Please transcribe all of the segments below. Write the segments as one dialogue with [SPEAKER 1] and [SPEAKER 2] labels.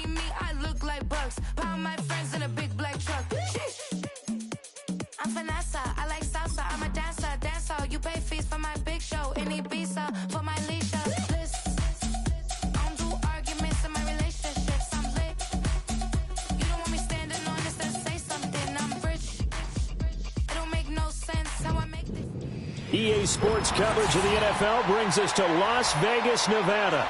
[SPEAKER 1] me, I look like Bugs. Pound my friends in a big black truck. I'm Vanessa, I like salsa. I'm a dancer. You pay fees for my big show. In Ibiza for my leisure. Listen, I don't do arguments in my relationships. I'm lit. You don't want me standing on this, then say something. I'm rich. It don't make no sense how I make this.
[SPEAKER 2] EA Sports coverage of the NFL brings us to Las Vegas, Nevada.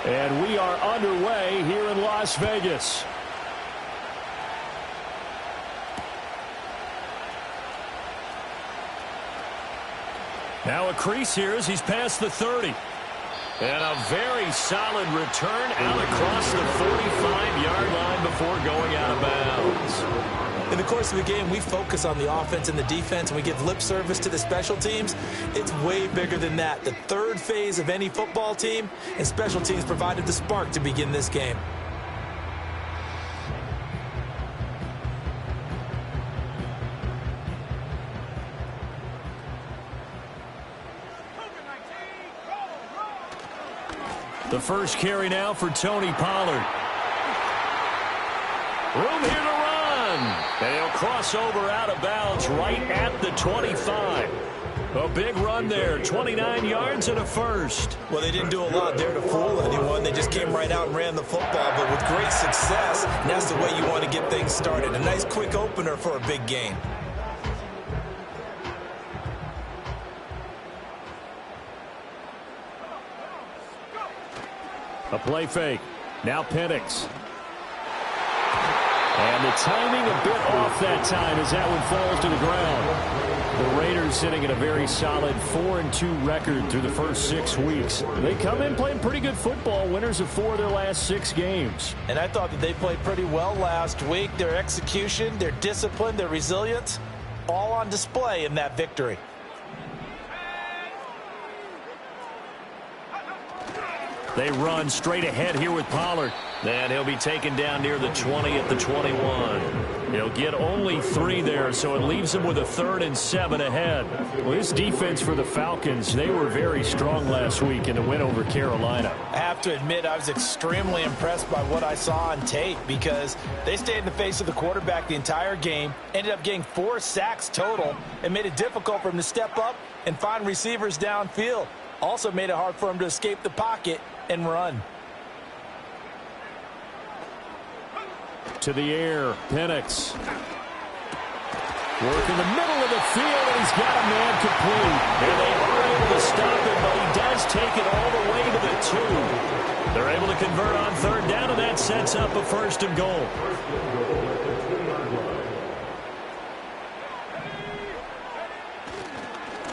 [SPEAKER 2] And we are underway here in Las Vegas. Now a crease here as he's past the 30. And a very solid return out across the 45-yard line before going out of bounds.
[SPEAKER 3] In the course of the game, we focus on the offense and the defense, and we give lip service to the special teams. It's way bigger than that. The third phase of any football team, and special teams provided the spark to begin this game.
[SPEAKER 2] The first carry now for Tony Pollard. Room here to run. And he'll cross over out of bounds right at the 25. A big run there, 29 yards and a first.
[SPEAKER 3] Well, they didn't do a lot there to fool anyone. They just came right out and ran the football, but with great success, and that's the way you want to get things started. A nice quick opener for a big game.
[SPEAKER 2] A play fake. Now Penix. And the timing a bit off that time as that one falls to the ground. The Raiders sitting at a very solid 4-2 record through the first 6 weeks. They come in playing pretty good football, winners of 4 of their last 6 games.
[SPEAKER 3] And I thought that they played pretty well last week. Their execution, their discipline, their resilience, all on display in that victory.
[SPEAKER 2] They run straight ahead here with Pollard. And he'll be taken down near the 20 at the 21. He'll get only 3 there, so it leaves him with a 3rd and 7 ahead. Well, this defense for the Falcons, they were very strong last week in the win over Carolina.
[SPEAKER 3] I have to admit, I was extremely impressed by what I saw on tape because they stayed in the face of the quarterback the entire game, ended up getting 4 sacks total, and made it difficult for him to step up and find receivers downfield. Also made it hard for him to escape the pocket and run.
[SPEAKER 2] To the air, Penix. Work in the middle of the field, and he's got a man complete. And they are able to stop him, but he does take it all the way to the 2. They're able to convert on 3rd down, and that sets up a 1st and goal.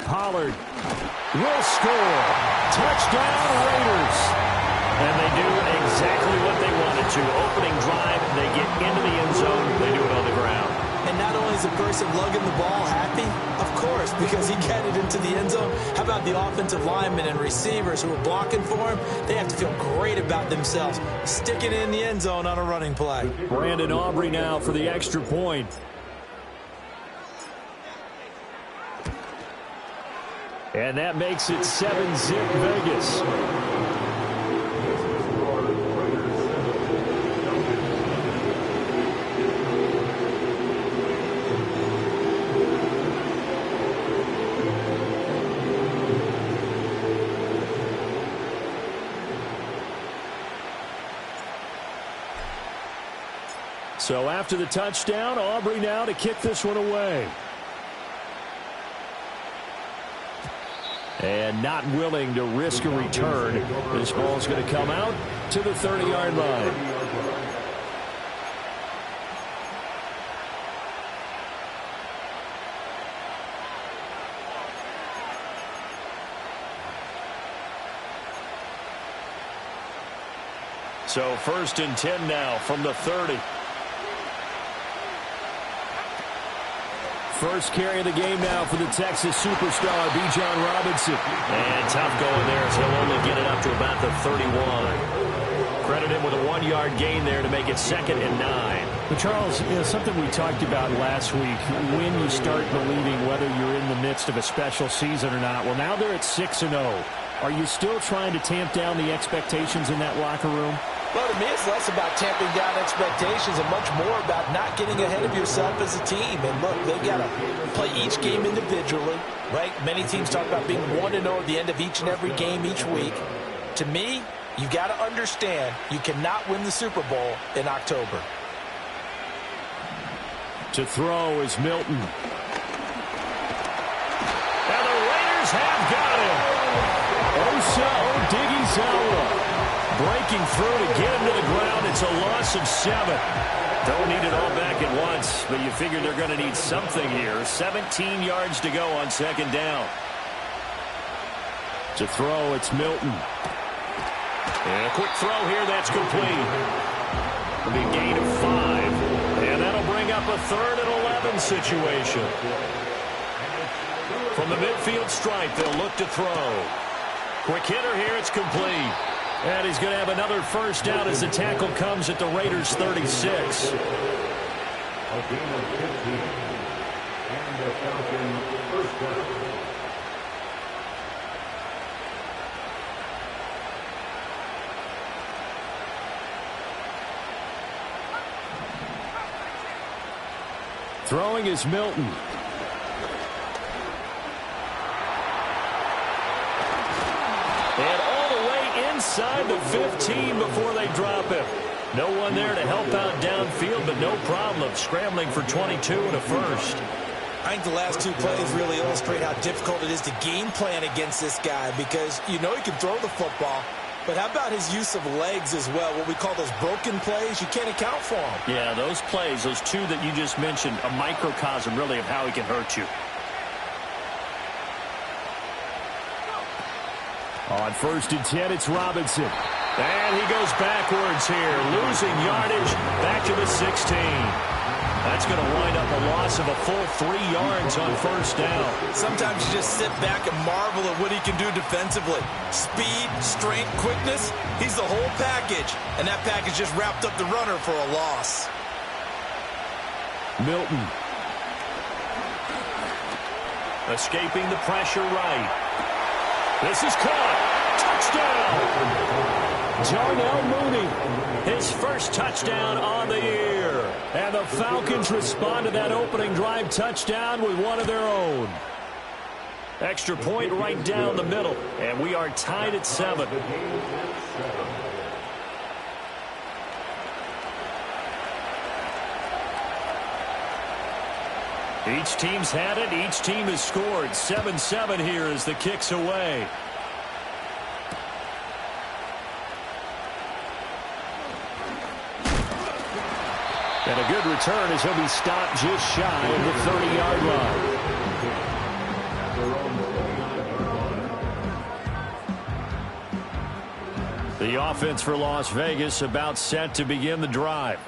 [SPEAKER 2] Pollard will score. Touchdown, Raiders. And they do exactly what they wanted to. Opening drive, they get into the end zone. They do it on the ground.
[SPEAKER 3] And not only is the person lugging the ball happy, of course, because he got it into the end zone. How about the offensive linemen and receivers who are blocking for him? They have to feel great about themselves, sticking it in the end zone on a running play.
[SPEAKER 2] Brandon Aubrey now for the extra point. And that makes it 7-zip Vegas. So after the touchdown, Aubrey now to kick this one away. And not willing to risk a return. This ball's going to come out to the 30-yard line. So 1st and 10 now from the 30.
[SPEAKER 4] First carry of the game now for the Texas superstar, Bijan Robinson.
[SPEAKER 2] And tough going there as he'll only get it up to about the 31. Credit him with a 1-yard gain there to make it 2nd and 9.
[SPEAKER 4] But Charles, something we talked about last week, when you start believing whether you're in the midst of a special season or not. Well, now they're at 6-0. Are you still trying to tamp down the expectations in that locker room?
[SPEAKER 3] Well, to me, it's less about tamping down expectations and much more about not getting ahead of yourself as a team. And look, they've got to play each game individually, right? Many teams talk about being 1-0 at the end of each and every game each week. To me, you've got to understand you cannot win the Super Bowl in October.
[SPEAKER 4] To throw is Milton.
[SPEAKER 2] And the Raiders have got him.
[SPEAKER 4] Osa Odighizuwa breaking through to get him to the ground. It's a loss of 7.
[SPEAKER 2] Don't need it all back at once, but you figure they're going to need something here. 17 yards to go on 2nd down.
[SPEAKER 4] To throw, it's Milton.
[SPEAKER 2] And a quick throw here, that's complete. It'll be a gain of 5. And that'll bring up a 3rd and 11 situation. From the midfield stripe, they'll look to throw. Quick hitter here, it's complete.
[SPEAKER 4] And he's going to have another first down as the tackle comes at the Raiders' 36. Throwing is Milton.
[SPEAKER 2] And all the way inside the 15 before they drop him. No one there to help out downfield, but no problem. Scrambling for 22 and a first.
[SPEAKER 3] I think the last 2 plays really illustrate how difficult it is to game plan against this guy because you know he can throw the football, but how about his use of legs as well? What we call those broken plays, you can't account for them.
[SPEAKER 2] Yeah, those plays, those 2 that you just mentioned, a microcosm really of how he can hurt you.
[SPEAKER 4] On 1st and 10, it's Robinson.
[SPEAKER 2] And he goes backwards here, losing yardage back to the 16. That's going to wind up a loss of a full 3 yards on 1st down.
[SPEAKER 3] Sometimes you just sit back and marvel at what he can do defensively. Speed, strength, quickness, he's the whole package. And that package just wrapped up the runner for a loss.
[SPEAKER 4] Milton.
[SPEAKER 2] Escaping the pressure right. This is caught. Touchdown.
[SPEAKER 4] Darnell Mooney.
[SPEAKER 2] His first touchdown on the year.
[SPEAKER 4] And the Falcons respond to that opening drive touchdown with one of their own.
[SPEAKER 2] Extra point right down the middle. And we are tied at 7. Each team's had it. Each team has scored. 7-7 here as the kick's away.
[SPEAKER 4] And a good return as he'll be stopped just shy of the 30-yard line.
[SPEAKER 2] The offense for Las Vegas about set to begin the drive.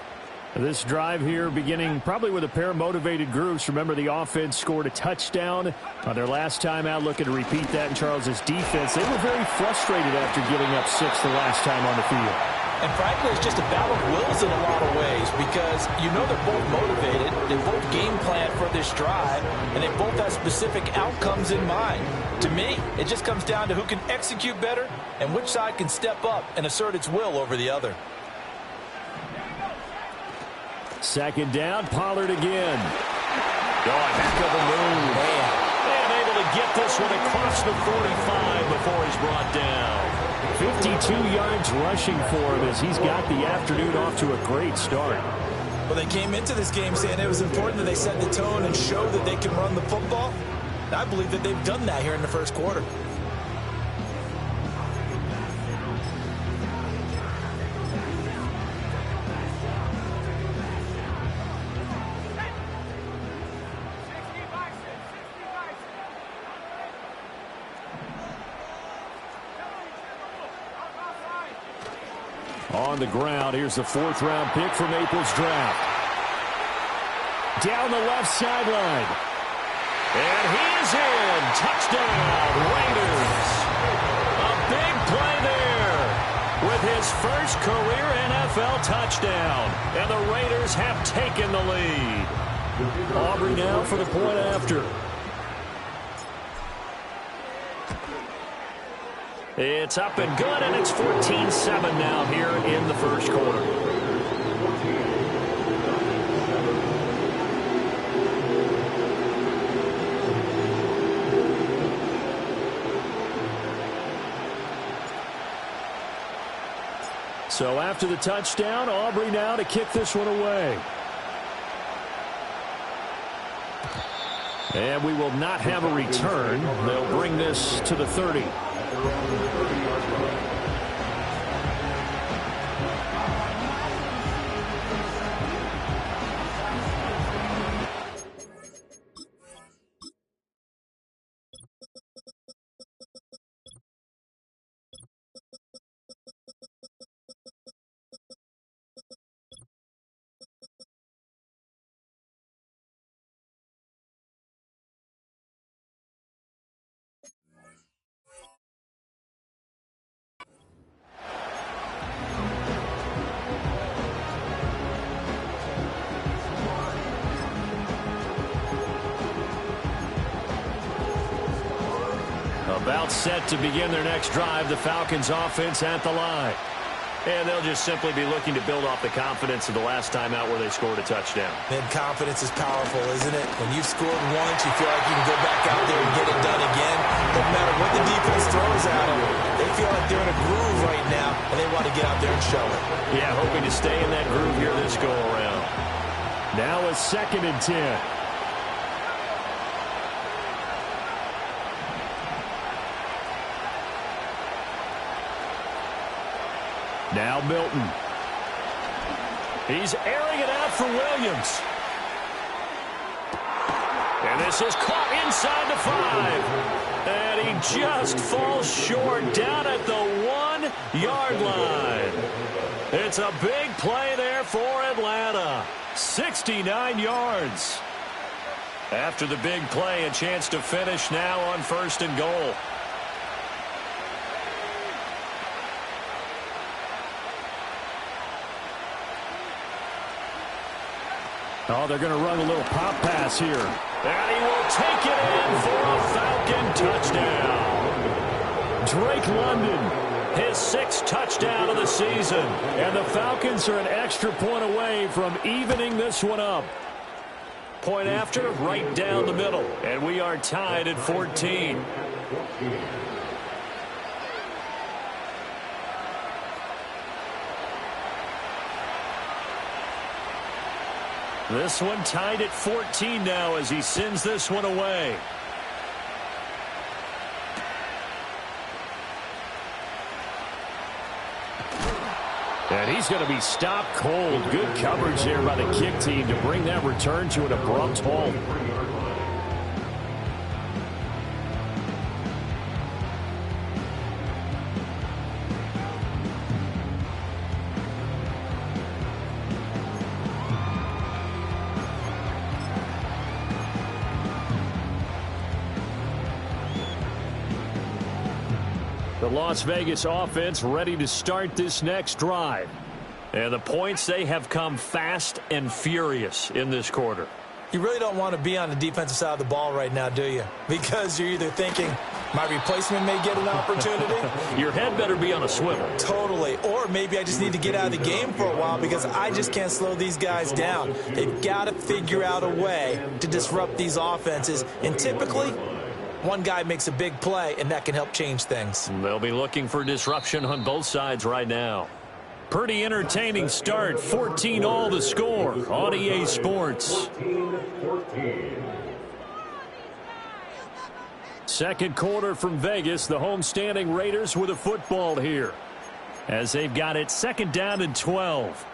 [SPEAKER 4] This drive here beginning probably with a pair of motivated groups. Remember, the offense scored a touchdown on their last time out. Looking to repeat that in Charles's defense. They were very frustrated after giving up 6 the last time on the field.
[SPEAKER 3] And frankly, it's just a battle of wills in a lot of ways because you know they're both motivated, they both game plan for this drive, and they both have specific outcomes in mind. To me, it just comes down to who can execute better and which side can step up and assert its will over the other.
[SPEAKER 4] 2nd down, Pollard again.
[SPEAKER 2] Oh, a heck of a move. And able to get this one across the 45 before he's brought down.
[SPEAKER 4] 52 yards rushing for him as he's got the afternoon off to a great start.
[SPEAKER 3] Well, they came into this game saying it was important that they set the tone and show that they can run the football. And I believe that they've done that here in the first quarter.
[SPEAKER 4] on the ground. Here's the 4th-round pick from April's draft. Down the left sideline. And he is in. Touchdown, Raiders. A big play there with his first career NFL touchdown. And the Raiders have taken the lead. Aubrey now for the point after. It's up and good, and it's 14-7 now here in the first quarter. So after the touchdown, Aubrey now to kick this one away. And we will not have a return. They'll bring this to the 30. About set to begin their next drive, the Falcons offense at the line. And they'll just simply be looking to build off the confidence of the last time out where they scored a touchdown.
[SPEAKER 3] And confidence is powerful, isn't it? When you've scored once, you feel like you can go back out there and get it done again. No matter what the defense throws at them, they feel like they're in a groove right now, and they want to get out there and show it.
[SPEAKER 2] Yeah, hoping to stay in that groove here this go-around.
[SPEAKER 4] Now a 2nd and 10. Now Milton.
[SPEAKER 2] He's airing it out for Williams. And this is caught inside the 5. And he just falls short down at the 1-yard line. It's a big play there for Atlanta. 69 yards. After the big play, a chance to finish now on 1st and goal.
[SPEAKER 4] Oh, they're going to run a little pop pass here.
[SPEAKER 2] And he will take it in for a Falcon touchdown.
[SPEAKER 4] Drake London,
[SPEAKER 2] his 6th touchdown of the season.
[SPEAKER 4] And the Falcons are an extra point away from evening this one up.
[SPEAKER 2] Point after, right down the middle. And we are tied at 14. This one tied at 14 now as he sends this one away.
[SPEAKER 4] And he's going to be stopped cold. Good coverage there by the kick team to bring that return to an abrupt halt. The Las Vegas offense ready to start this next drive. And the points, they have come fast and furious in this quarter.
[SPEAKER 3] You really don't want to be on the defensive side of the ball right now, do you? Because you're either thinking, my replacement may get an opportunity.
[SPEAKER 2] Your head better be on a swivel.
[SPEAKER 3] Totally. Or maybe I just need to get out of the game for a while because I just can't slow these guys down. They've got to figure out a way to disrupt these offenses. And typically, one guy makes a big play, and that can help change things.
[SPEAKER 2] They'll be looking for disruption on both sides right now. Pretty entertaining start. 14-all the score on EA Sports.
[SPEAKER 4] 2nd quarter from Vegas. The homestanding Raiders with a football here,
[SPEAKER 2] as they've got it 2nd down and 12.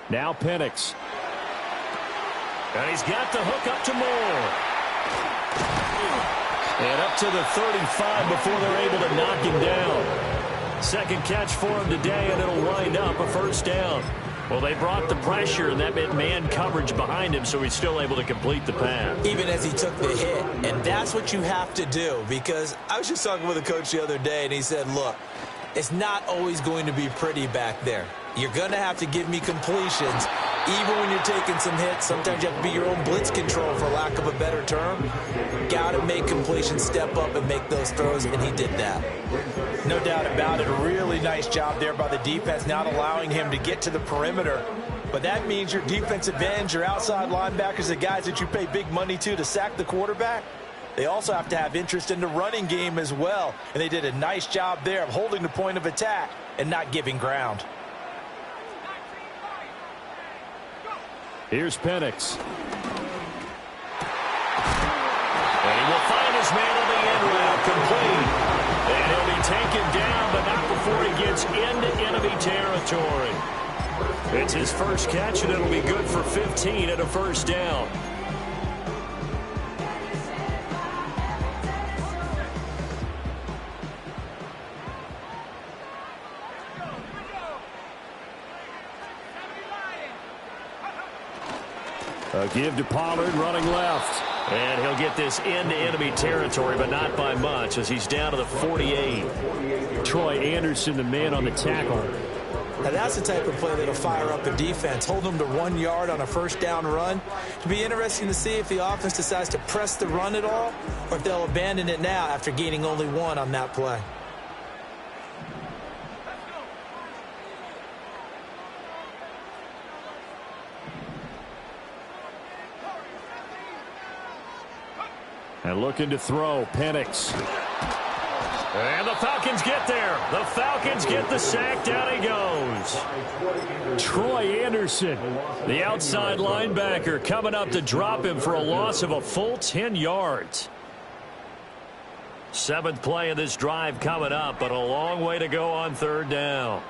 [SPEAKER 4] Now Penix.
[SPEAKER 2] And he's got the hook up to Moore. And up to the 35 before they're able to knock him down. Second catch for him today, and it'll wind up a first down. Well, they brought the pressure, and that meant man coverage behind him, so he's still able to complete the pass.
[SPEAKER 3] Even as he took the hit, and that's what you have to do, because I was just talking with a coach the other day, and he said, look, it's not always going to be pretty back there. You're going to have to give me completions. Even when you're taking some hits, sometimes you have to be your own blitz control, for lack of a better term. Got to make completions, step up, and make those throws, and he did that. No doubt about it. A really nice job there by the defense, not allowing him to get to the perimeter. But that means your defensive ends, your outside linebackers, the guys that you pay big money to sack the quarterback, they also have to have interest in the running game as well. And they did a nice job there of holding the point of attack and not giving ground.
[SPEAKER 4] Here's Penix.
[SPEAKER 2] And he will find his man on the end route, complete. And he'll be taken down, but not before he gets into enemy territory. It's his first catch, and it'll be good for 15 and a first down.
[SPEAKER 4] A give to Pollard, running left.
[SPEAKER 2] And he'll get this into enemy territory, but not by much, as he's down to the 48.
[SPEAKER 4] Troy Anderson, the man on the tackle.
[SPEAKER 3] Now that's the type of play that'll fire up the defense. Hold them to 1 yard on a first down run. It'll be interesting to see if the offense decides to press the run at all, or if they'll abandon it now after gaining only 1 on that play.
[SPEAKER 4] And looking to throw, Penix.
[SPEAKER 2] And the Falcons get there. The Falcons get the sack. Down he goes.
[SPEAKER 4] Troy Anderson,
[SPEAKER 2] the outside linebacker, coming up to drop him for a loss of a full 10 yards. 7th play of this drive coming up, but a long way to go on third down.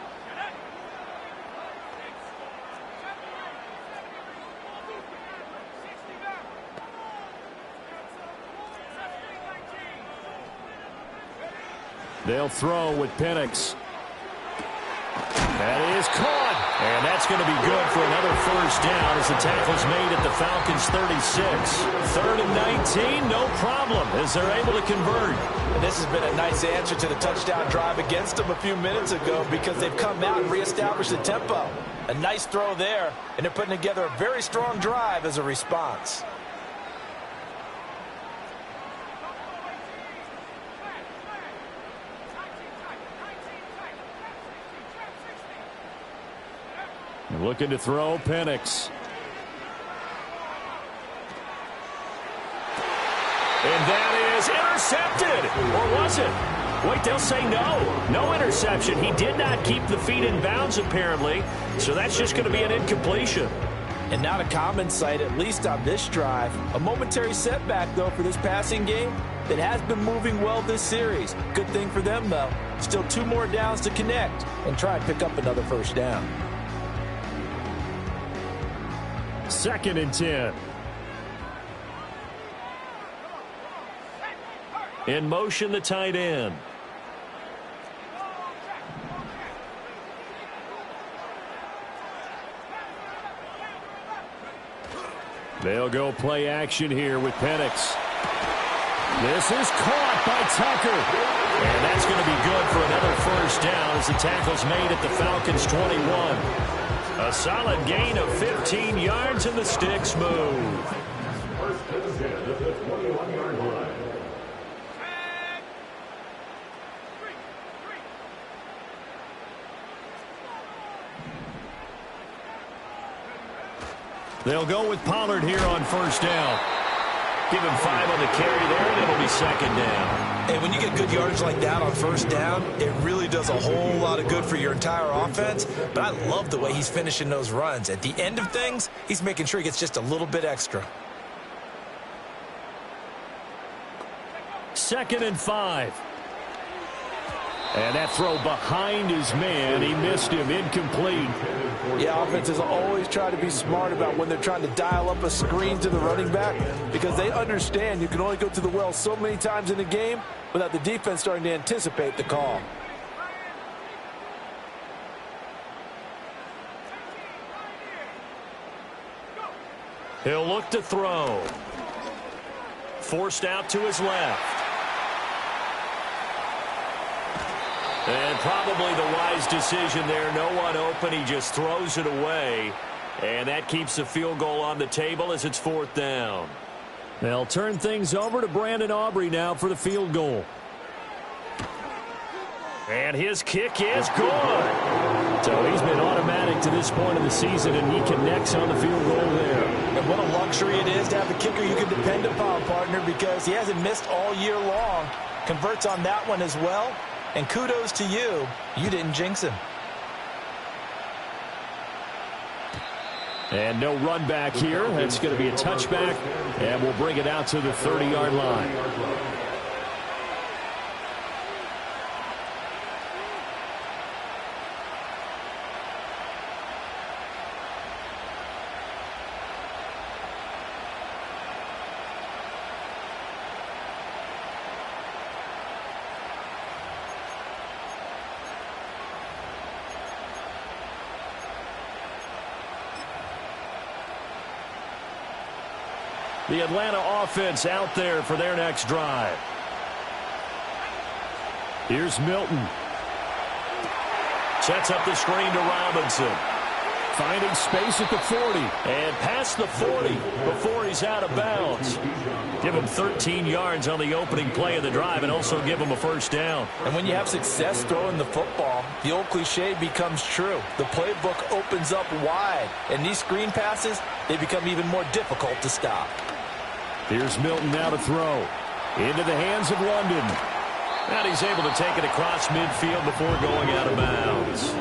[SPEAKER 4] They'll throw with Penix.
[SPEAKER 2] That is caught. And that's going to be good for another first down as the tackle's made at the Falcons' 36. 3rd and 19, no problem, as they're able to convert.
[SPEAKER 3] And this has been a nice answer to the touchdown drive against them a few minutes ago, because they've come out and reestablished the tempo. A nice throw there, and they're putting together a very strong drive as a response.
[SPEAKER 4] Looking to throw, Penix.
[SPEAKER 2] And that is intercepted. Or was it? Wait, they'll say no. No interception. He did not keep the feet in bounds, apparently. So that's just going to be an incompletion.
[SPEAKER 3] And not a common sight, at least on this drive. A momentary setback, though, for this passing game that has been moving well this series. Good thing for them, though. Still 2 more downs to connect and try and pick up another first down.
[SPEAKER 4] 2nd and 10.
[SPEAKER 2] In motion, the tight end.
[SPEAKER 4] They'll go play action here with Penix. This is caught by Tucker.
[SPEAKER 2] And that's going to be good for another first down as the tackle's made at the Falcons' 21. A solid gain of 15 yards, and the sticks move. They'll go with Pollard here on first down. Give him 5 on the carry there, and it'll be 2nd down.
[SPEAKER 3] And when you get good yardage like that on first down, it really does a whole lot of good for your entire offense. But I love the way he's finishing those runs. At the end of things, he's making sure he gets just a little bit extra.
[SPEAKER 2] 2nd and 5.
[SPEAKER 4] And that throw behind his man. He missed him. Incomplete.
[SPEAKER 3] Yeah, offenses always try to be smart about when they're trying to dial up a screen to the running back because they understand you can only go to the well so many times in a game without the defense starting to anticipate the call.
[SPEAKER 2] He'll look to throw. Forced out to his left. And probably the wise decision there. No one open. He just throws it away. And that keeps the field goal on the table as it's 4th down.
[SPEAKER 4] They'll turn things over to Brandon Aubrey now for the field goal.
[SPEAKER 2] And his kick is good.
[SPEAKER 4] So he's been automatic to this point of the season, and he connects on the field goal there.
[SPEAKER 3] And what a luxury it is to have a kicker you can depend upon, partner, because he hasn't missed all year long. Converts on that one as well. And kudos to you. You didn't jinx him.
[SPEAKER 4] And no run back here. That's going to be a touchback, and we'll bring it out to the 30-yard line. The Atlanta offense out there for their next drive. Here's Milton.
[SPEAKER 2] Sets up the screen to Robinson.
[SPEAKER 4] Finding space at the 40.
[SPEAKER 2] And past the 40 before he's out of bounds. Give him 13 yards on the opening play of the drive and also give him a first down.
[SPEAKER 3] And when you have success throwing the football, the old cliche becomes true. The playbook opens up wide. And these screen passes, they become even more difficult to stop.
[SPEAKER 4] Here's Milton now to throw. Into the hands of London.
[SPEAKER 2] And he's able to take it across midfield before going out of bounds.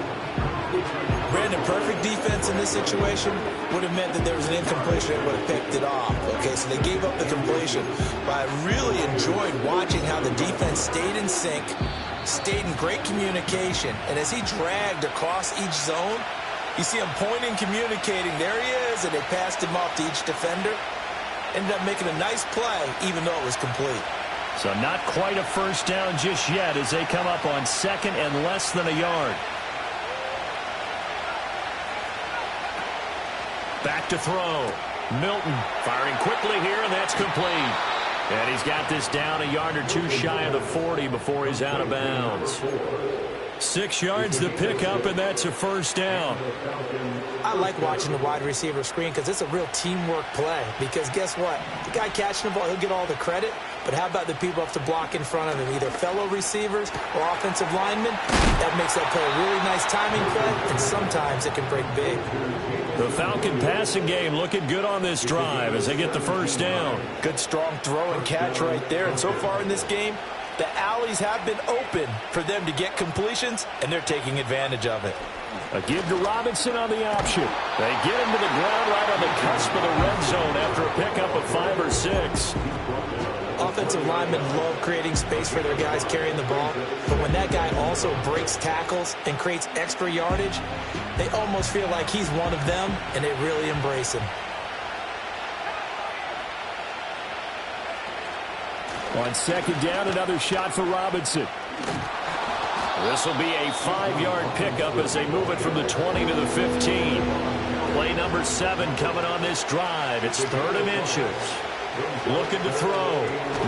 [SPEAKER 3] Brandon, perfect defense in this situation would have meant that there was an incompletion and would have picked it off. Okay, so they gave up the completion. But I really enjoyed watching how the defense stayed in sync, stayed in great communication. And as he dragged across each zone, you see him pointing, communicating. There he is, and they passed him off to each defender. Ended up making a nice play, even though it was complete.
[SPEAKER 2] So not quite a first down just yet as they come up on 2nd and less than a yard. Back to throw. Milton firing quickly here, and that's complete. And he's got this down a yard or two shy of the 40 before he's out of bounds. 6 yards to pick up, and that's a first down.
[SPEAKER 3] I like watching the wide receiver screen because it's a real teamwork play. Because guess what? The guy catching the ball, he'll get all the credit. But how about the people who have to block in front of him, either fellow receivers or offensive linemen? That makes that play a really nice timing play, and sometimes it can break big.
[SPEAKER 2] The Falcon passing game looking good on this drive as they get the first down.
[SPEAKER 3] Good strong throw and catch right there. And so far in this game, the alleys have been open for them to get completions, and they're taking advantage of it.
[SPEAKER 4] A give to Robinson on the option.
[SPEAKER 2] They get him to the ground right on the cusp of the red zone after a pickup of 5 or 6.
[SPEAKER 3] Offensive linemen love creating space for their guys carrying the ball, but when that guy also breaks tackles and creates extra yardage, they almost feel like he's one of them, and they really embrace him.
[SPEAKER 4] On 2nd down, another shot for Robinson.
[SPEAKER 2] This will be a 5-yard pickup as they move it from the 20 to the 15. Play number 7 coming on this drive. It's 3rd and inches. Looking to throw.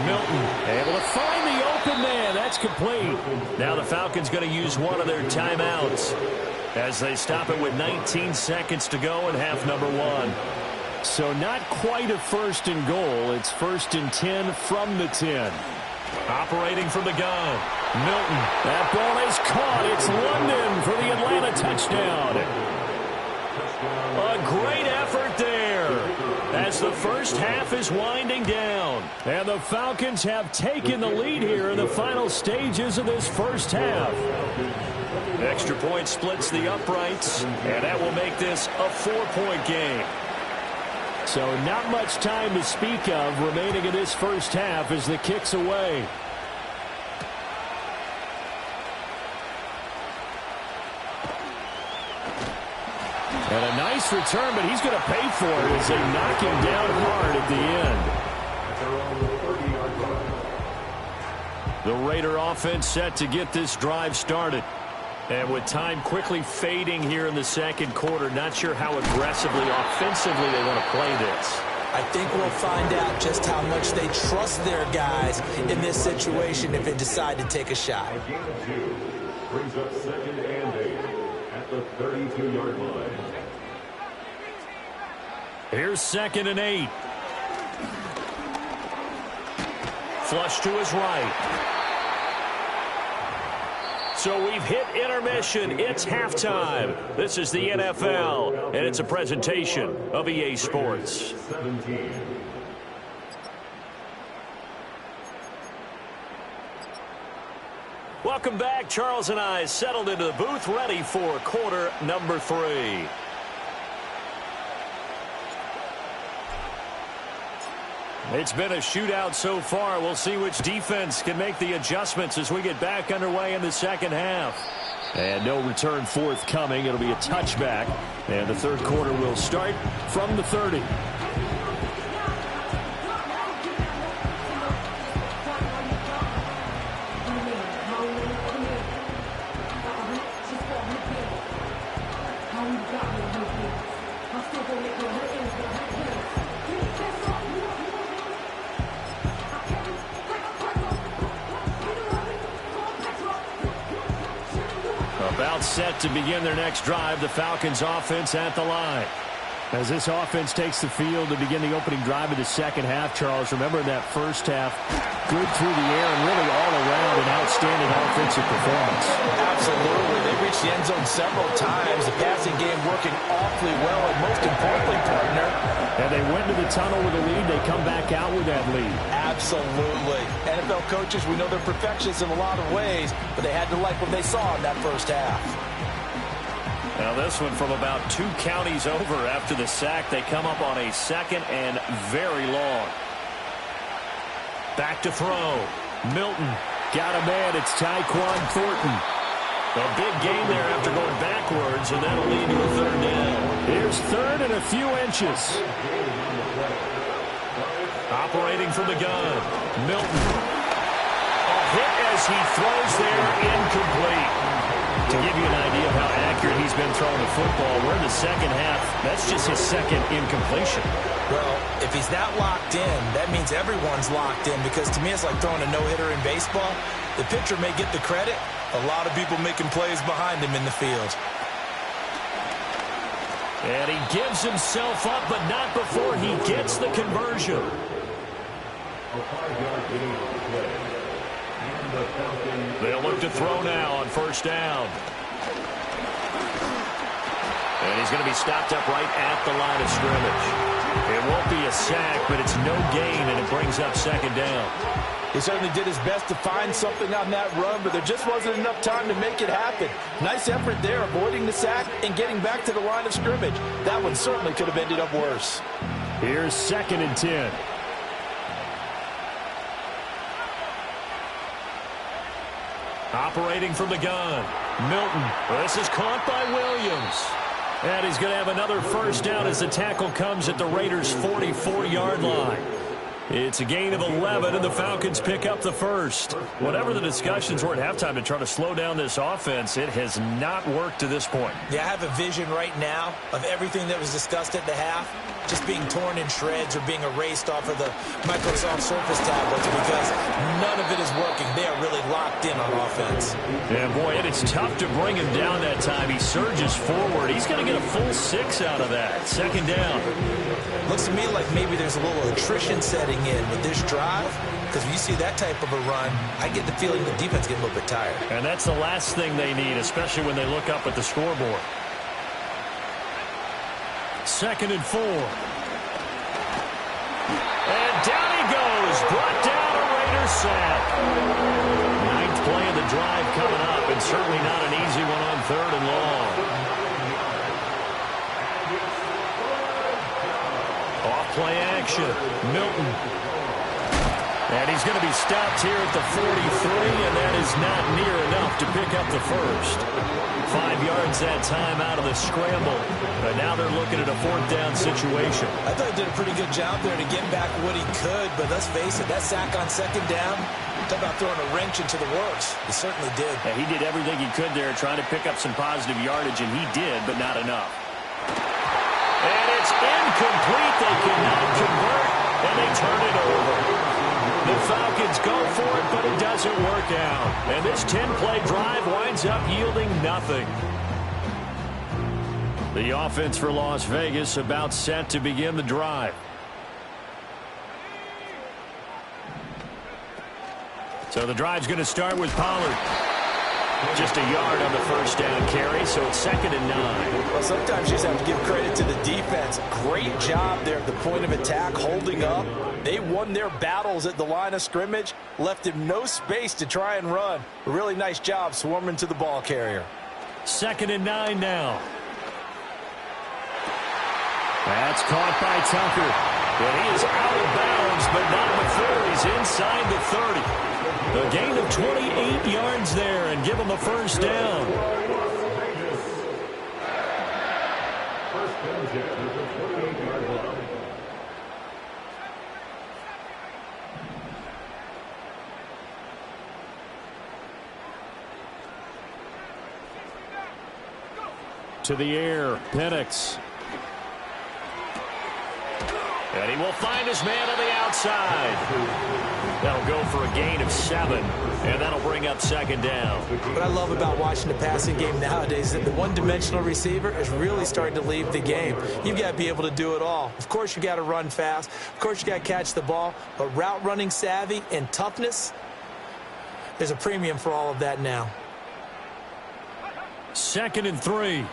[SPEAKER 2] Milton able to find the open man. That's complete. Now the Falcons going to use one of their timeouts as they stop it with 19 seconds to go in half number 1.
[SPEAKER 4] So not quite a 1st and goal. It's 1st and 10 from the 10.
[SPEAKER 2] Operating from the gun. Milton.
[SPEAKER 4] That ball is caught. It's London for the Atlanta touchdown.
[SPEAKER 2] A great effort there as the first half is winding down.
[SPEAKER 4] And the Falcons have taken the lead here in the final stages of this first half.
[SPEAKER 2] Extra point splits the uprights, and that will make this a 4-point game.
[SPEAKER 4] So not much time to speak of remaining in this first half as the kick's away. And a nice return, but he's going to pay for it as they knock him down hard at the end. The Raider offense set to get this drive started. And with time quickly fading here in the second quarter, not sure how aggressively, offensively they want to play this.
[SPEAKER 3] I think we'll find out just how much they trust their guys in this situation if they decide to take a shot.
[SPEAKER 5] Brings up 2nd and 8 at the 32-yard line.
[SPEAKER 2] Here's 2nd and 8. Flush to his right. So we've hit intermission. It's halftime. This is the NFL, and it's a presentation of EA Sports.
[SPEAKER 5] 17.
[SPEAKER 2] Welcome back. Charles and I settled into the booth, ready for quarter number 3. It's been a shootout so far. We'll see which defense can make the adjustments as we get back underway in the second half. And no return forthcoming. It'll be a touchback. And the third quarter will start from the 30. About set to begin their next drive, the Falcons offense at the line. As this offense takes the field to begin the opening drive of the second half, Charles, remember in that first half, good through the air and really all around an outstanding offensive performance.
[SPEAKER 3] Absolutely. They reached the end zone several times. The passing game working awfully well, and most importantly, partner.
[SPEAKER 4] And they went to the tunnel with a lead. They come back out with that lead.
[SPEAKER 3] Absolutely. NFL coaches, we know they're perfectionists in a lot of ways, but they had to like what they saw in that first half.
[SPEAKER 2] Now this one from about 2 counties over after the sack. They come up on a 2nd and very long. Back to throw. Milton got a man. It's Tyquan Thornton. A big gain there after going backwards, and that'll lead to a 3rd down.
[SPEAKER 4] Here's 3rd and a few inches.
[SPEAKER 2] Operating from the gun. Milton. A hit as he throws there, incomplete. To give you an idea of how accurate he's been throwing the football, we're in the second half. That's just his 2nd incompletion.
[SPEAKER 3] Well, if he's not locked in, that means everyone's locked in, because to me it's like throwing a no-hitter in baseball. The pitcher may get the credit. A lot of people making plays behind him in the field.
[SPEAKER 2] And he gives himself up, but not before he gets the conversion.
[SPEAKER 5] A 5-yard gain on the play. And the Falcons.
[SPEAKER 2] They'll look to throw now on 1st down. And he's going to be stopped up right at the line of scrimmage. It won't be a sack, but it's no gain, and it brings up 2nd down.
[SPEAKER 3] He certainly did his best to find something on that run, but there just wasn't enough time to make it happen. Nice effort there, avoiding the sack and getting back to the line of scrimmage. That one certainly could have ended up worse.
[SPEAKER 4] Here's 2nd and 10.
[SPEAKER 2] Operating from the gun. Milton. This is caught by Williams. And he's going to have another 1st down as the tackle comes at the Raiders' 44-yard line. It's a gain of 11, and the Falcons pick up the 1st. Whatever the discussions were at halftime to try to slow down this offense, it has not worked to this point.
[SPEAKER 3] Yeah, I have a vision right now of everything that was discussed at the half just being torn in shreds or being erased off of the Microsoft Surface tablets, because none of it is working. They are really locked in on offense.
[SPEAKER 2] Yeah, boy, and it's tough to bring him down that time. He surges forward. He's going to get a full 6 out of that. 2nd down.
[SPEAKER 3] Looks to me like maybe there's a little attrition setting in with this drive, because when you see that type of a run, I get the feeling the defense getting a little bit tired.
[SPEAKER 2] And that's the last thing they need, especially when they look up at the scoreboard. 2nd and 4. And down he goes. Brought down a Raiders sack. 9th play of the drive coming up, and certainly not an easy one on 3rd and long. Off play action. Milton. And he's going to be stopped here at the 43, and that is not near enough to pick up the first. 5 yards that time out of the scramble. But now they're looking at a 4th down situation.
[SPEAKER 3] I thought he did a pretty good job there to get back what he could, but let's face it, that sack on 2nd down, talk about throwing a wrench into the works. He certainly did.
[SPEAKER 2] Yeah, he did everything he could there, trying to pick up some positive yardage, and he did, but not enough. And it's incomplete. They cannot convert, and they turn it over. The Falcons go for it, but it doesn't work out. And this 10-play drive winds up yielding nothing. The offense for Las Vegas about set to begin the drive. So the drive's going to start with Pollard. Just a yard on the 1st down carry, so it's 2nd and 9.
[SPEAKER 3] Well, sometimes you just have to give credit to the defense. Great job there at the point of attack, holding up. They won their battles at the line of scrimmage, left him no space to try and run. A really nice job swarming to the ball carrier.
[SPEAKER 2] 2nd and 9 now. That's caught by Tucker. And he is out of bounds, but not before he's inside the 30. A gain of 28 yards there and give him a 1st down. To the air, Penix. And he will find his man on the outside. That'll go for a gain of 7, and that'll bring up 2nd down.
[SPEAKER 3] What I love about watching the passing game nowadays is that the one-dimensional receiver is really starting to leave the game. You've got to be able to do it all. Of course, you got to run fast. Of course, you got to catch the ball. But route running savvy and toughness, there's a premium for all of that now.
[SPEAKER 2] 2nd and 3.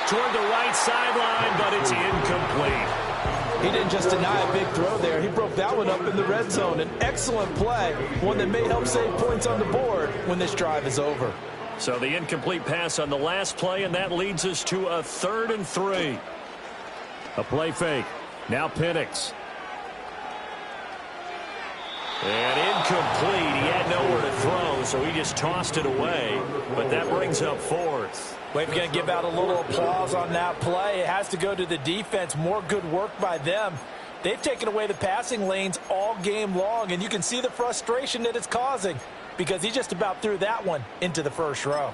[SPEAKER 2] Toward the right sideline, but it's incomplete.
[SPEAKER 3] He didn't just deny a big throw there. He broke that one up in the red zone. An excellent play, one that may help save points on the board when this drive is over.
[SPEAKER 2] So the incomplete pass on the last play, and that leads us to a 3rd and 3. A play fake. Now Penix. And incomplete. He had nowhere to throw, so he just tossed it away. But that brings up 4th.
[SPEAKER 3] We're going to give out a little applause on that play. It has to go to the defense. More good work by them. They've taken away the passing lanes all game long, and you can see the frustration that it's causing because he just about threw that one into the 1st row.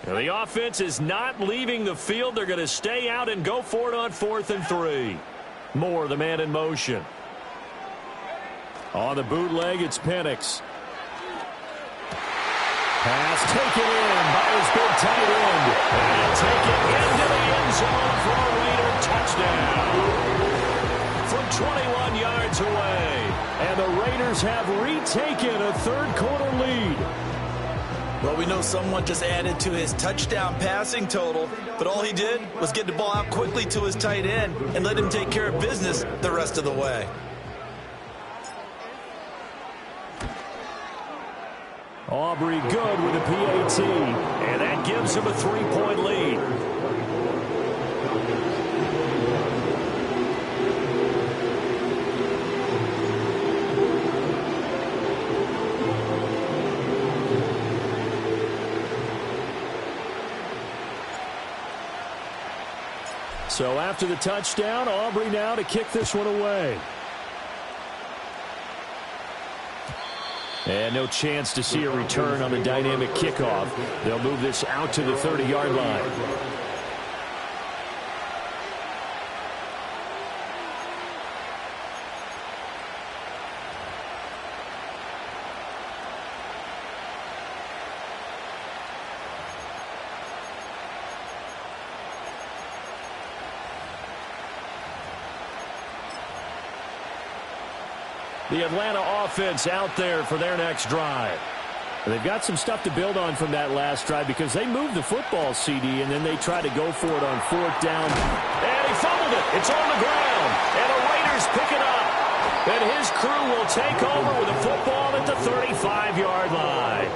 [SPEAKER 2] Now, the offense is not leaving the field. They're going to stay out and go for it on 4th and 3. Moore, the man in motion. On the bootleg, it's Penix. Pass taken in by his big tight end. And take it into the end zone for a Raider touchdown. From 21 yards away. And the Raiders have retaken a 3rd quarter lead.
[SPEAKER 3] Well, we know someone just added to his touchdown passing total, but all he did was get the ball out quickly to his tight end and let him take care of business the rest of the way.
[SPEAKER 2] Aubrey good with a PAT, and that gives him a 3-point lead. So after the touchdown, Aubrey now to kick this one away. And no chance to see a return on the dynamic kickoff. They'll move this out to the 30-yard line. The Atlanta offense out there for their next drive. They've got some stuff to build on from that last drive because they moved the football, CD, and then they try to go for it on 4th down. And he fumbled it. It's on the ground. And the Raiders pick it up. And his crew will take over with a football at the 35-yard line.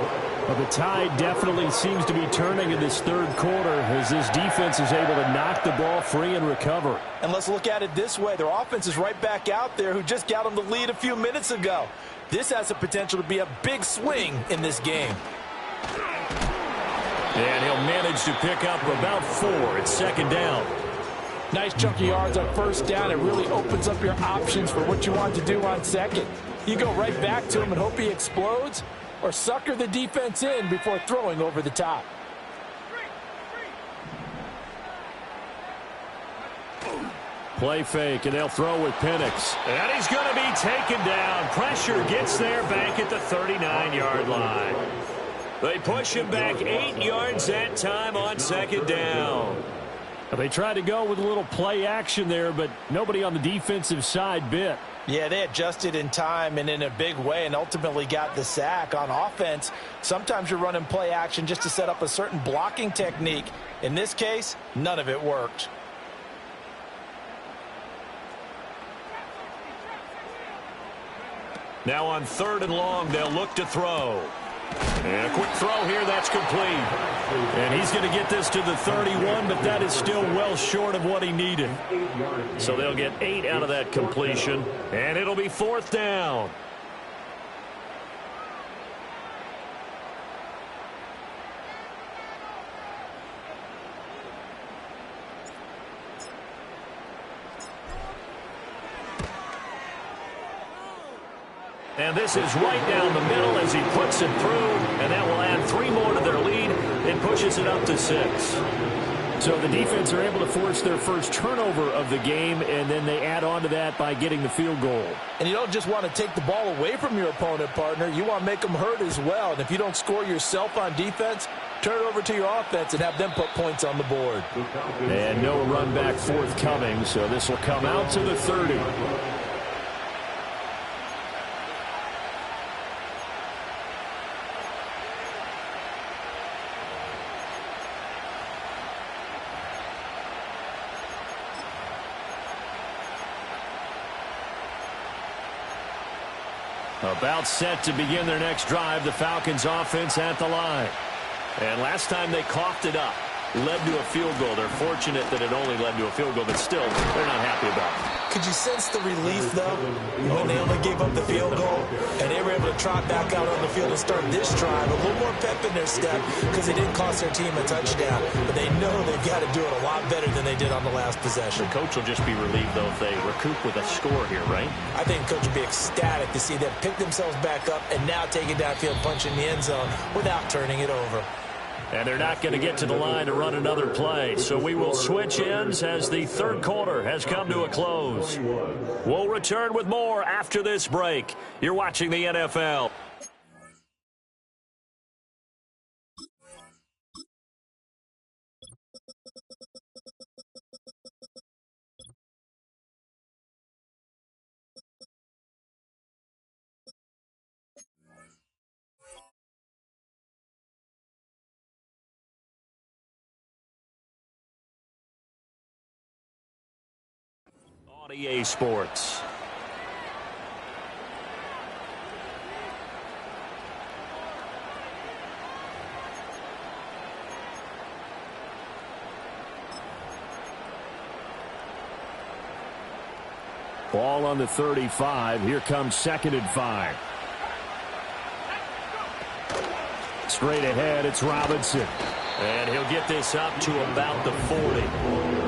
[SPEAKER 4] Well, the tide definitely seems to be turning in this third quarter as this defense is able to knock the ball free and recover.
[SPEAKER 3] And let's look at it this way. Their offense is right back out there who just got them the lead a few minutes ago. This has the potential to be a big swing in this game.
[SPEAKER 2] And he'll manage to pick up about 4. It's second down.
[SPEAKER 3] Nice chunk of yards on first down. It really opens up your options for what you want to do on second. You go right back to him and hope he explodes, or sucker the defense in before throwing over the top.
[SPEAKER 4] Play fake, and they'll throw with Penix.
[SPEAKER 2] And he's going to be taken down. Pressure gets there back at the 39-yard line. They push him back 8 yards that time on second down.
[SPEAKER 4] They tried to go with a little play action there, but nobody on the defensive side bit.
[SPEAKER 3] Yeah, they adjusted in time and in a big way and ultimately got the sack. On offense, sometimes you're running play action just to set up a certain blocking technique. In this case, none of it worked.
[SPEAKER 2] Now on 3rd and long, they'll look to throw. And a quick throw here, that's complete. And he's going to get this to the 31, but that is still well short of what he needed. So they'll get 8 out of that completion, and it'll be 4th down. And this is right down the middle as he puts it through, and that will add 3 more to their lead and pushes it up to 6.
[SPEAKER 4] So the defense are able to force their first turnover of the game, and then they add on to that by getting the field goal.
[SPEAKER 3] And you don't just want to take the ball away from your opponent, partner. You want to make them hurt as well. And if you don't score yourself on defense, turn it over to your offense and have them put points on the board.
[SPEAKER 4] And no run back forthcoming, so this will come out to the 30. About set to begin their next drive, the Falcons offense at the line.
[SPEAKER 2] And last time they coughed it up, led to a field goal. They're fortunate that it only led to a field goal, but still, they're not happy about it.
[SPEAKER 3] Could you sense the relief, though, when they only gave up the field goal and they were able to trot back out on the field and start this drive? A little more pep in their step because they didn't cost their team a touchdown. But they know they've got to do it a lot better than they did on the last possession.
[SPEAKER 2] The coach will just be relieved, though, if they recoup with a score here, right?
[SPEAKER 3] I think the coach will be ecstatic to see them pick themselves back up and now take it downfield, punch in the end zone without turning it over.
[SPEAKER 2] And they're not going to get to the line to run another play. So we will switch ends as the third quarter has come to a close. We'll return with more after this break. You're watching the NFL. EA Sports.
[SPEAKER 4] Ball on the 35. Here comes 2nd and 5. Straight ahead, it's Robinson.
[SPEAKER 2] And he'll get this up to about the 40.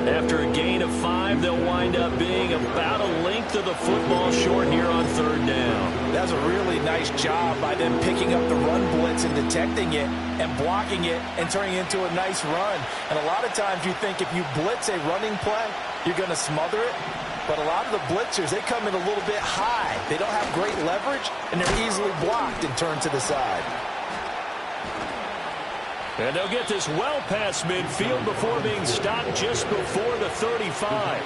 [SPEAKER 2] After a gain of 5, they'll wind up being about a length of the football short here on 3rd down.
[SPEAKER 3] That's a really nice job by them picking up the run blitz and detecting it and blocking it and turning it into a nice run. And a lot of times you think if you blitz a running play, you're going to smother it. But a lot of the blitzers, they come in a little bit high. They don't have great leverage, and they're easily blocked and turned to the side.
[SPEAKER 2] And they'll get this well past midfield before being stopped just before the 35.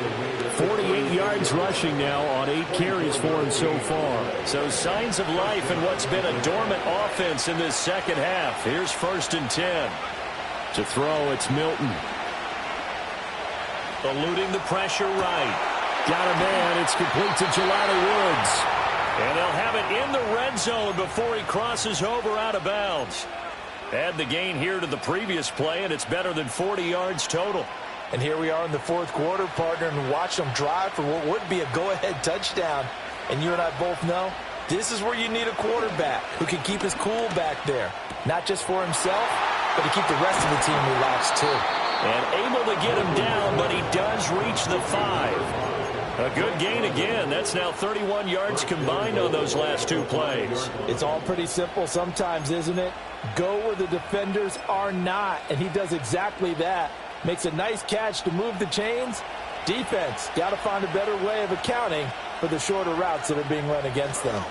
[SPEAKER 4] 48 yards rushing now on 8 carries for him so far.
[SPEAKER 2] So signs of life in what's been a dormant offense in this second half. Here's 1st and 10.
[SPEAKER 4] To throw, it's Milton.
[SPEAKER 2] Eluding the pressure right.
[SPEAKER 4] Got a man. It's complete to Jelani Woods. And they'll have it in the red zone before he crosses over out of bounds. Add the gain here to the previous play, and it's better than 40 yards total.
[SPEAKER 3] And here we are in the fourth quarter, partner, and watch them drive for what would be a go-ahead touchdown. And you and I both know this is where you need a quarterback who can keep his cool back there. Not just for himself, but to keep the rest of the team relaxed too.
[SPEAKER 2] And able to get him down, but he does reach the 5. A good gain again. That's now 31 yards combined on those last two plays.
[SPEAKER 3] It's all pretty simple sometimes, isn't it? Go where the defenders are not, and he does exactly that. Makes a nice catch to move the chains. Defense, got to find a better way of accounting for the shorter routes that are being run against them.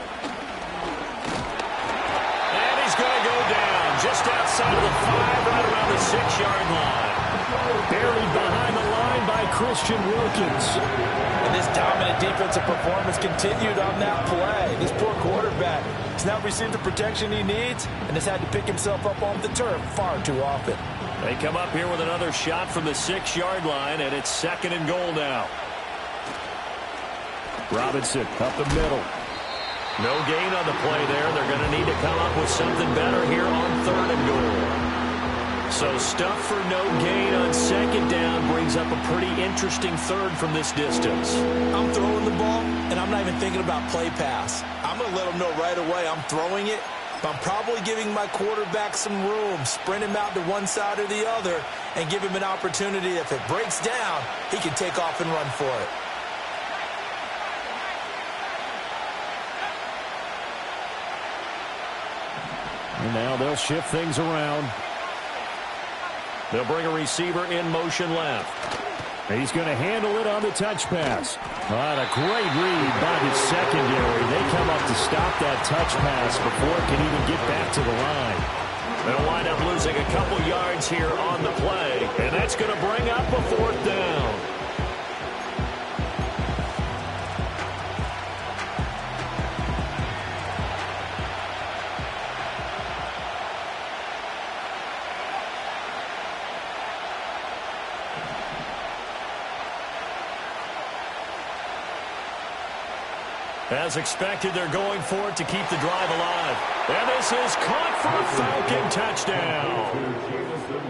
[SPEAKER 2] And he's going to go down just outside of the 5, right around the 6-yard line.
[SPEAKER 4] Buried behind the line by Christian Wilkins.
[SPEAKER 3] And this dominant defensive performance continued on that play. This poor quarterback has not received the protection he needs and has had to pick himself up off the turf far too often.
[SPEAKER 2] They come up here with another shot from the 6-yard line, and it's 2nd and goal now.
[SPEAKER 4] Robinson up the middle.
[SPEAKER 2] No gain on the play there. They're going to need to come up with something better here on 3rd and goal. So stuff for no gain on 2nd down brings up a pretty interesting 3rd from this distance.
[SPEAKER 3] I'm throwing the ball, and I'm not even thinking about play pass. I'm going to let them know right away I'm throwing it, but I'm probably giving my quarterback some room, sprint him out to one side or the other, and give him an opportunity. If it breaks down, he can take off and run for it.
[SPEAKER 4] And now they'll shift things around.
[SPEAKER 2] They'll bring a receiver in motion left.
[SPEAKER 4] He's going to handle it on the touch pass. A great read by the secondary. They come up to stop that touch pass before it can even get back to the line.
[SPEAKER 2] They'll wind up losing a couple yards here on the play, and that's going to bring up a 4th down. As expected, they're going for it to keep the drive alive. And this is caught for a Falcon touchdown.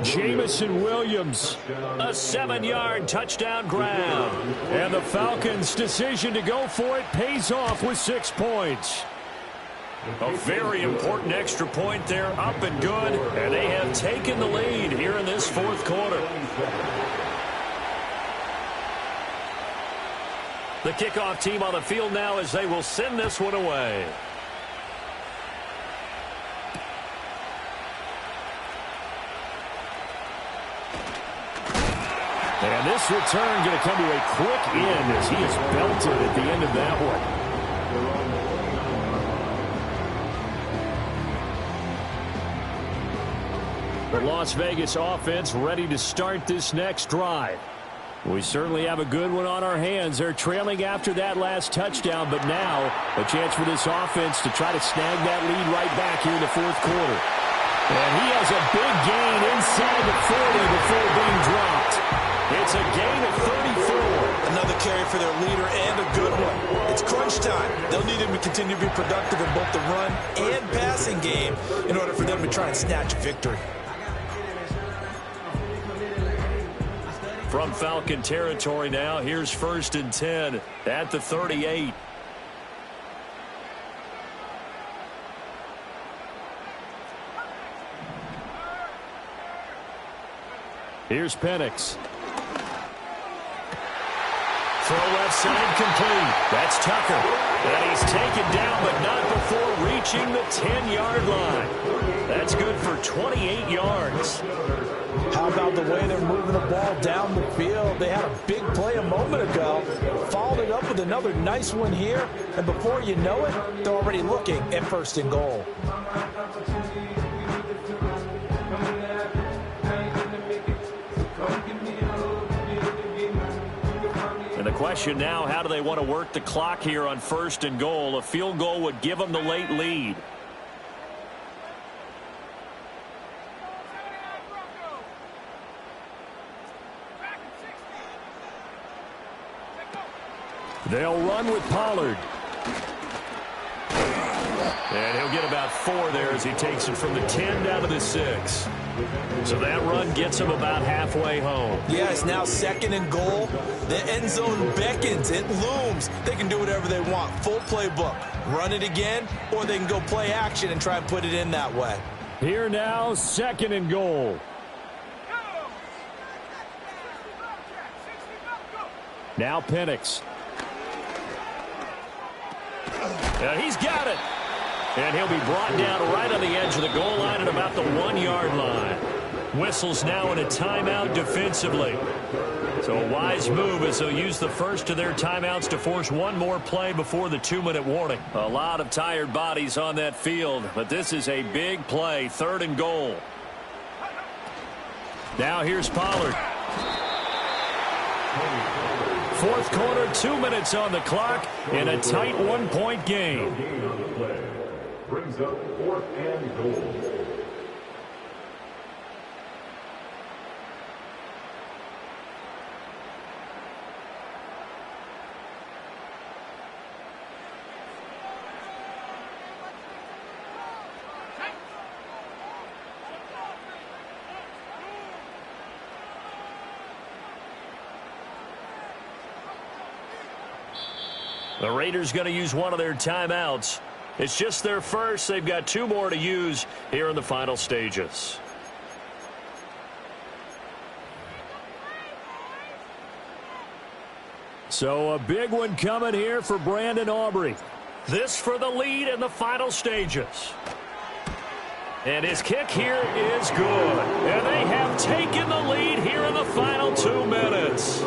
[SPEAKER 4] Jameson Williams.
[SPEAKER 2] A 7-yard touchdown grab.
[SPEAKER 4] And the Falcons' decision to go for it pays off with 6 points.
[SPEAKER 2] A very important extra point there, up and good. And they have taken the lead here in this 4th quarter. The kickoff team on the field now as they will send this one away.
[SPEAKER 4] And this return going to come to a quick end as he is belted at the end of that one. The Las Vegas offense ready to start this next drive. We certainly have a good one on our hands. They're trailing after that last touchdown, but now a chance for this offense to try to snag that lead right back here in the 4th quarter. And he has a big gain inside the 40 before being dropped.
[SPEAKER 2] It's a gain of 34.
[SPEAKER 3] Another carry for their leader and a good one. It's crunch time. They'll need him to continue to be productive in both the run and passing game in order for them to try and snatch a victory.
[SPEAKER 2] From Falcon territory now, here's 1st and 10 at the 38.
[SPEAKER 4] Here's Penix.
[SPEAKER 2] Throw left side complete. That's Tucker. And he's taken down, but not before reaching the 10-yard line. That's good for 28 yards.
[SPEAKER 3] How about the way they're moving the ball down the field? They had a big play a moment ago, followed it up with another nice one here, and before you know it, they're already looking at 1st and goal.
[SPEAKER 2] And the question now, how do they want to work the clock here on 1st and goal? A field goal would give them the late lead.
[SPEAKER 4] They'll run with Pollard.
[SPEAKER 2] And he'll get about 4 there as he takes it from the 10 down to the 6. So that run gets him about halfway home.
[SPEAKER 3] Yeah, it's now 2nd and goal. The end zone beckons. It looms. They can do whatever they want. Full playbook. Run it again, or they can go play action and try and put it in that way.
[SPEAKER 4] Here now, 2nd and goal. Now Penix.
[SPEAKER 2] He's got it. And he'll be brought down right on the edge of the goal line at about the 1-yard line. Whistles now in a timeout defensively. So a wise move as they'll use the first of their timeouts to force one more play before the 2-minute warning. A lot of tired bodies on that field, but this is a big play, 3rd and goal. Now here's Pollard. 4th quarter, 2 minutes on the clock in a tight 1-point game.
[SPEAKER 5] Brings up 4th and goal.
[SPEAKER 2] The Raiders going to use one of their timeouts. It's just their first. They've got 2 more to use here in the final stages.
[SPEAKER 4] So a big one coming here for Brandon Aubrey.
[SPEAKER 2] This for the lead in the final stages. And his kick here is good. And they have taken the lead here in the final 2 minutes.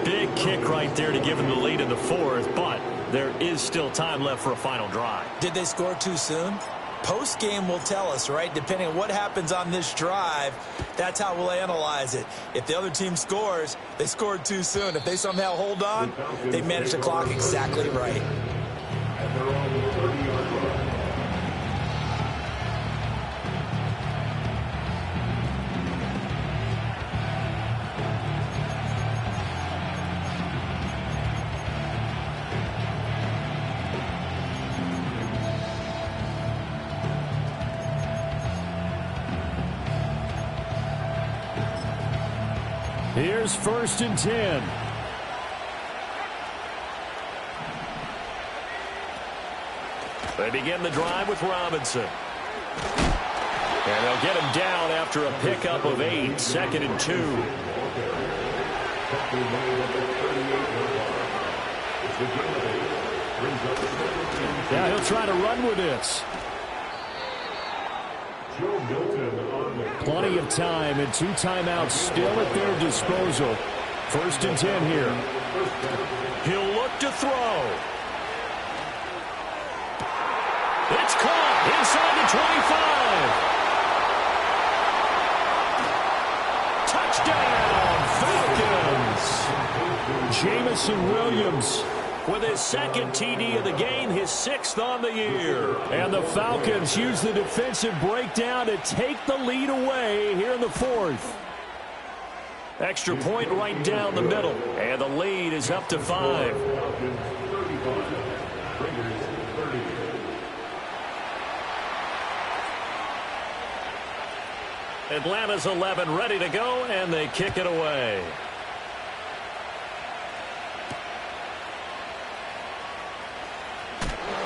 [SPEAKER 2] Big kick right there to give them the lead in the 4th, but there is still time left for a final drive.
[SPEAKER 3] Did they score too soon? Post-game will tell us, right? Depending on what happens on this drive, that's how we'll analyze it. If the other team scores, they scored too soon. If they somehow hold on, they managed the clock exactly right.
[SPEAKER 5] At their own 30-yard line.
[SPEAKER 4] Here's 1st and 10.
[SPEAKER 2] They begin the drive with Robinson. And they'll get him down after a pickup of 8, 2nd and 2.
[SPEAKER 4] Now he'll try to run with this. Plenty of time and 2 timeouts still at their disposal. 1st and 10 here.
[SPEAKER 2] He'll look to throw. It's caught inside the 25. Touchdown, Falcons.
[SPEAKER 4] Jamison Williams
[SPEAKER 2] with his 2nd TD of the game, his 6th on the year.
[SPEAKER 4] And the Falcons use the defensive breakdown to take the lead away here in the 4th.
[SPEAKER 2] Extra point right down the middle. And the lead is up to 5. Atlanta's 11 ready to go, and they kick it away.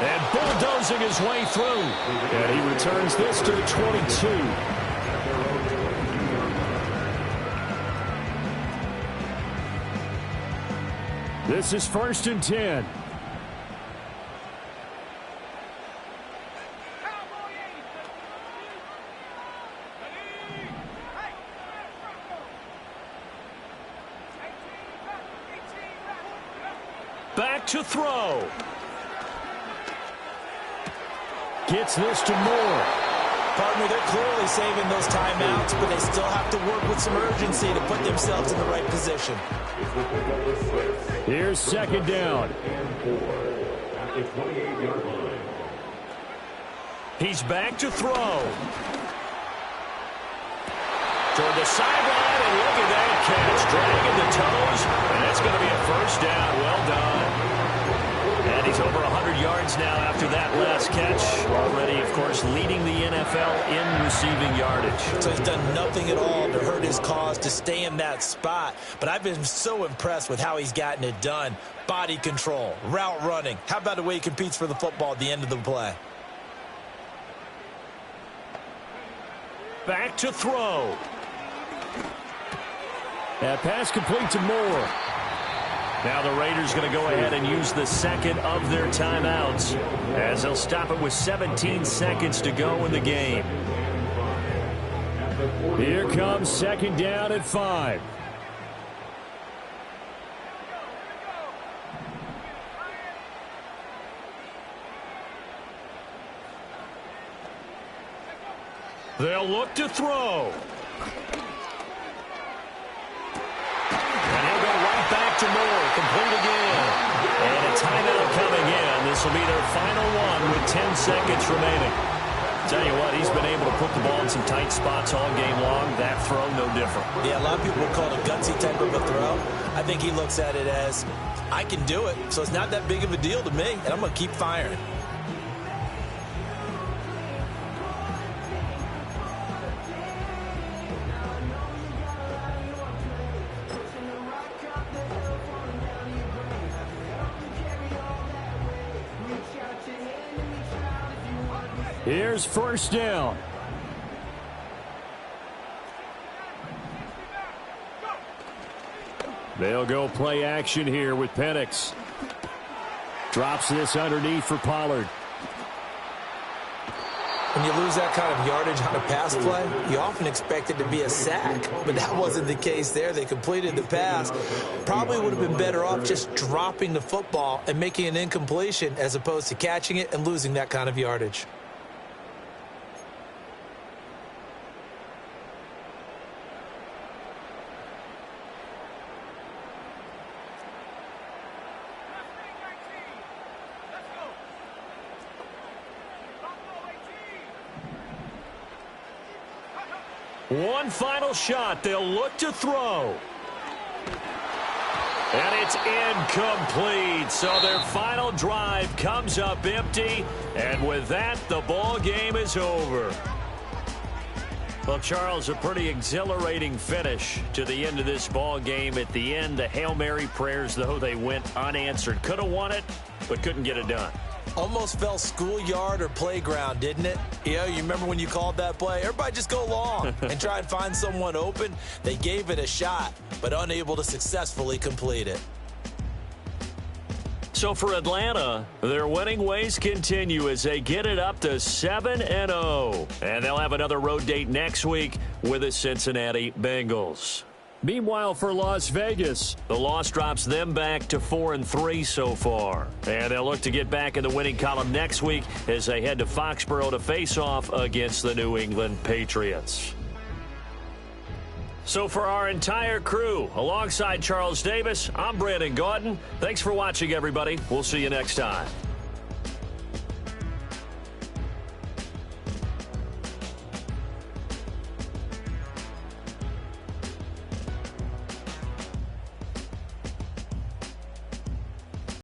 [SPEAKER 4] And bulldozing his way through. And he returns this to the 22. This is 1st and 10.
[SPEAKER 2] Back to throw.
[SPEAKER 4] Gets this to Moore.
[SPEAKER 3] Partner, they're clearly saving those timeouts, but they still have to work with some urgency to put themselves in the right position.
[SPEAKER 4] Here's 2nd down.
[SPEAKER 5] At the 28-yard line.
[SPEAKER 2] He's back to throw. Toward the sideline, and look at that catch. Dragging the toes, and that's going to be a 1st down. Well done. And he's over 100 yards now after that last catch. Already, of course, leading the NFL in receiving yardage.
[SPEAKER 3] So he's done nothing at all to hurt his cause to stay in that spot. But I've been so impressed with how he's gotten it done. Body control, route running. How about the way he competes for the football at the end of the play?
[SPEAKER 2] Back to throw.
[SPEAKER 4] That pass complete to Moore.
[SPEAKER 2] Now the Raiders going to go ahead and use the second of their timeouts as they'll stop it with 17 seconds to go in the game.
[SPEAKER 4] Here comes second down at 5.
[SPEAKER 2] They'll look to throw. To Moore, complete again. And a timeout coming in. This will be their final one with 10 seconds remaining. Tell you what, he's been able to put the ball in some tight spots all game long. That throw, no different.
[SPEAKER 3] Yeah, a lot of people would call it a gutsy type of a throw. I think he looks at it as, I can do it, so it's not that big of a deal to me, and I'm going to keep firing.
[SPEAKER 4] Here's first down. They'll go play action here with Penix. Drops this underneath for Pollard.
[SPEAKER 3] When you lose that kind of yardage on a pass play, you often expect it to be a sack, but that wasn't the case there. They completed the pass. Probably would have been better off just dropping the football and making an incompletion as opposed to catching it and losing that kind of yardage.
[SPEAKER 2] One final shot. They'll look to throw. And it's incomplete. So their final drive comes up empty. And with that, the ball game is over. Well, Charles, a pretty exhilarating finish to the end of this ball game. At the end, the Hail Mary prayers, though, they went unanswered. Could have won it, but couldn't get it done.
[SPEAKER 3] Almost felt schoolyard or playground, didn't it? You remember when you called that play? Everybody just go long and try and find someone open. They gave it a shot, but unable to successfully complete it.
[SPEAKER 2] So for Atlanta, their winning ways continue as they get it up to 7-0. And they'll have another road date next week with the Cincinnati Bengals.
[SPEAKER 4] Meanwhile, for Las Vegas,
[SPEAKER 2] the loss drops them back to 4-3 so far. And they'll look to get back in the winning column next week as they head to Foxborough to face off against the New England Patriots. So for our entire crew, alongside Charles Davis, I'm Brandon Gaudin. Thanks for watching, everybody. We'll see you next time.